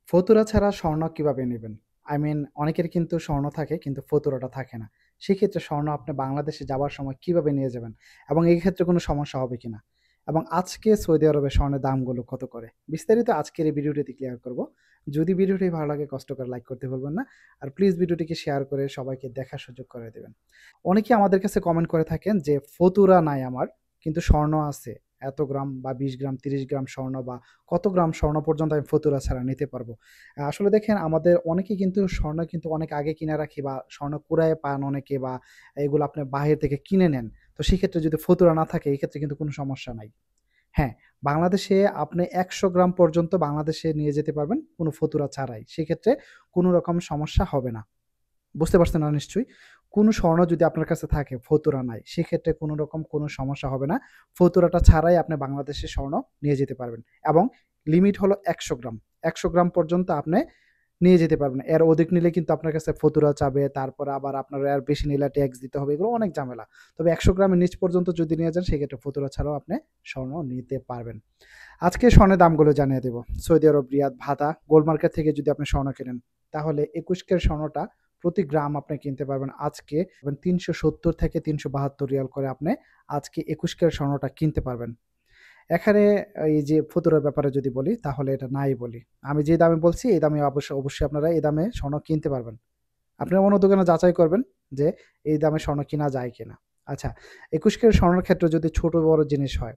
ফতুরা ছাড়া স্বর্ণ কিভাবে নিবেন? অনেকের কিন্তু স্বর্ণ থাকে কিন্তু ফতুরাটা থাকে না। সেক্ষেত্রে স্বর্ণ আপনি বাংলাদেশে যাবার সময় কিভাবে নিয়ে যাবেন? এবং এই ক্ষেত্রে কোনো সমস্যা হবে কিনা? এবং আজকে সৌদি আরবে স্বর্ণের দামগুলো কত করে? বিস্তারিত আজকের এই ভিডিওটিতে ক্লিয়ার করব। যদি ভিডিওটি ভালো লাগে কষ্ট করে লাইক করতে ভুলবেন না। আর প্লিজ ভিডিওটিকে শেয়ার করে সবাইকে দেখার সুযোগ করে দিবেন। অনেকেই আমাদের কাছে কমেন্ট করে থাকেন যে, "ফতুরা নাই আমার, কিন্তু স্বর্ণ আছে। এত গ্রাম বা ২০ গ্রাম, ৩০ গ্রাম স্বর্ণ বা কত গ্রাম স্বর্ণ পর্যন্ত আমি ফতুরা ছাড়া নিতে পারবো?" আসলে দেখেন আমাদের অনেকেই কিন্তু স্বর্ণ কিন্তু অনেক আগে কিনে রাখি বা স্বর্ণ কুড়ায় পান অনেকে বা এগুলো আপনি বাহির থেকে কিনে নেন। তো সেক্ষেত্রে যদি ফতুরা না থাকে এই ক্ষেত্রে কিন্তু কোনো সমস্যা নাই। হ্যাঁ, বাংলাদেশে আপনি ১০০ গ্রাম পর্যন্ত বাংলাদেশে নিয়ে যেতে পারবেন কোনো ফতুরা ছাড়াই। সেক্ষেত্রে কোনো রকম সমস্যা হবে না। বুঝতে পারছেন না নিশ্চয়ই? কোনো স্বর্ণ যদি আপনার কাছে থাকে, ফতুরা নাই, সেক্ষেত্রে কোনো রকম কোনো সমস্যা হবে না। ফতুরাটা ছাড়াই আপনি বাংলাদেশে স্বর্ণ নিয়ে যেতে পারবেন এবং লিমিট হলো ১০০ গ্রাম। ১০০ গ্রাম পর্যন্ত আপনি নিয়ে যেতে পারবেন। এর অধিক নিলে কিন্তু আপনার কাছে ফতুরা চাবে, তারপরে আবার আপনার এর বেশি নিলে ট্যাক্স দিতে হবে। এগুলো অনেক ঝামেলা। তবে ১০০ গ্রামের নিচ পর্যন্ত যদি নিয়ে যান, সেক্ষেত্রে ফতুরা ছাড়াও আপনি স্বর্ণ নিতে পারবেন। আজকে স্বর্ণের দামগুলো জানিয়ে দেব। সৌদি আরব, রিয়াদ, ভাতা, গোল্ড মার্কেট থেকে যদি আপনি স্বর্ণ কেনেন, তাহলে ২১ ক্যারেট স্বর্ণটা প্রতি গ্রাম আপনি কিনতে পারবেন আজকে ৩৭০ থেকে ৩৭২ রিয়াল করে আপনি আজকে ২১ ক্যারেট স্বর্ণটা কিনতে পারবেন। এখানে এই যে ফতুরের ব্যাপারে যদি বলি, তাহলে এটা নাই বলি। আমি যে দামে বলছি এই দামে অবশ্যই আপনারা এই দামে স্বর্ণ কিনতে পারবেন। আপনারা অন্য দোকানে যাচাই করবেন যে এই দামে স্বর্ণ কিনা যায় কিনা। আচ্ছা, ২১ ক্যারেট স্বর্ণের ক্ষেত্রে যদি ছোট বড় জিনিস হয়,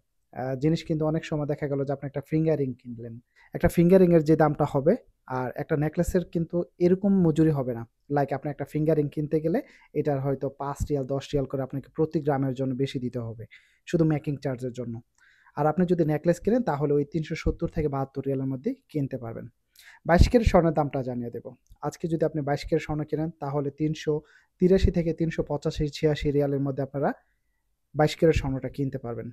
জিনিস কিন্তু অনেক সময় দেখা গেল যে আপনি একটা ফিঙ্গার রিং কিনলেন। একটা ফিঙ্গার রিং এর যে দামটা হবে আর একটা নেকলেসের কিন্তু এরকম মজুরি হবে না। লাইক আপনি একটা ফিঙ্গার রিং কিনতে গেলে এটার হয়তো ৫ রিয়াল ১০ রিয়াল করে আপনাকে প্রতি গ্রামের জন্য বেশি দিতে হবে। শুধু মেকিং চার্জের জন্য। আর আপনি যদি নেকলেস কিনেন তাহলে ওই ৩৭০ থেকে ৭২ রিয়ালের মধ্যেই কিনতে পারবেন। ২২ ক্যারেট স্বর্ণের দামটা জানিয়ে দেব। আজকে যদি আপনি ২২ ক্যারেট স্বর্ণ কেনেন তাহলে ৩৮৩ থেকে ৩৮৫-৮৬ রিয়ালের মধ্যে আপনারা ২২ ক্যারেট স্বর্ণটা কিনতে পারবেন।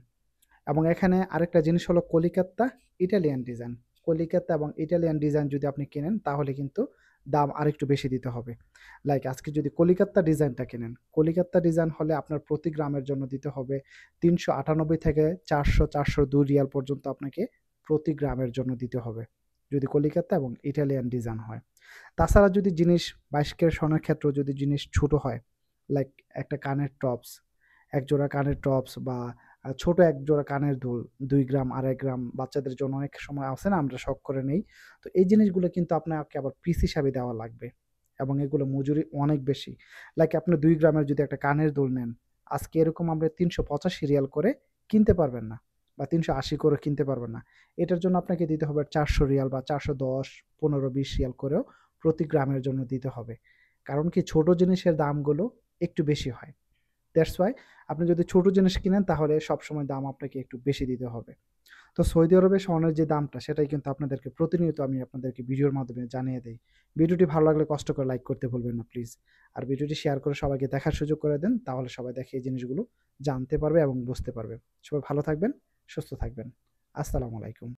এবং এখানে আরেকটা জিনিস হলো কলিকাতা ইটালিয়ান ডিজাইন। কলিকাতা এবং ইটালিয়ান ডিজাইন যদি আপনি কেনেন তাহলে কিন্তু দাম আরেকটু বেশি দিতে হবে। লাইক আজকে যদি কলিকাতা ডিজাইনটা কেনেন, কলিকাতা ডিজাইন হলে আপনার প্রতি গ্রামের জন্য দিতে হবে ৩৯৮ থেকে ৪০০-৪০২ রিয়াল পর্যন্ত আপনাকে প্রতি গ্রামের জন্য দিতে হবে। যদি কলিকাতা এবং ইটালিয়ান ডিজাইন হয়। তাছাড়া যদি জিনিস ২২ ক্যারেট স্বর্ণের ক্ষেত্রেও যদি জিনিস ছোট হয়, লাইক একটা কানের টপস, এক জোড়া কানের টপস বা ছোট এক জোড়া কানের দুল ২ গ্রাম, ২.৫ গ্রাম বাচ্চাদের জন্য অনেক সময় আছে না আমরা শখ করে নেই। তো এই জিনিসগুলো কিন্তু আপনাকে আবার পিস হিসাবে দেওয়া লাগবে এবং এগুলো মজুরি অনেক বেশি। লাইক আপনি ২ গ্রামের যদি একটা কানের দুল নেন, আজকে এরকম আমরা ৩৮৫ রিয়াল করে কিনতে পারবেন না বা ৩৮০ করে কিনতে পারবেন না। এটার জন্য আপনাকে দিতে হবে ৪০০ রিয়াল বা ৪১০, ১৫-২০ রিয়াল করেও প্রতি গ্রামের জন্য দিতে হবে। কারণ কি ছোট জিনিসের দামগুলো একটু বেশি হয়। দ্যাটস ওয়াই আপনি যদি ছোট জিনিস কিনেন তাহলে সবসময় দাম আপনাকে একটু বেশি দিতে হবে। তো সৌদি আরবে স্বর্ণের যে দামটা সেটাই কিন্তু আপনাদেরকে প্রতিনিয়ত আমি আপনাদেরকে ভিডিওর মাধ্যমে জানিয়ে দেই। ভিডিওটি ভালো লাগলে কষ্ট করে লাইক করতে ভুলবেন না প্লিজ। আর ভিডিওটি শেয়ার করে সবাইকে দেখার সুযোগ করে দেন। তাহলে সবাই দেখে এই জিনিসগুলো জানতে পারবে এবং বুঝতে পারবে। সবাই ভালো থাকবেন, সুস্থ থাকবেন। আসসালামু আলাইকুম।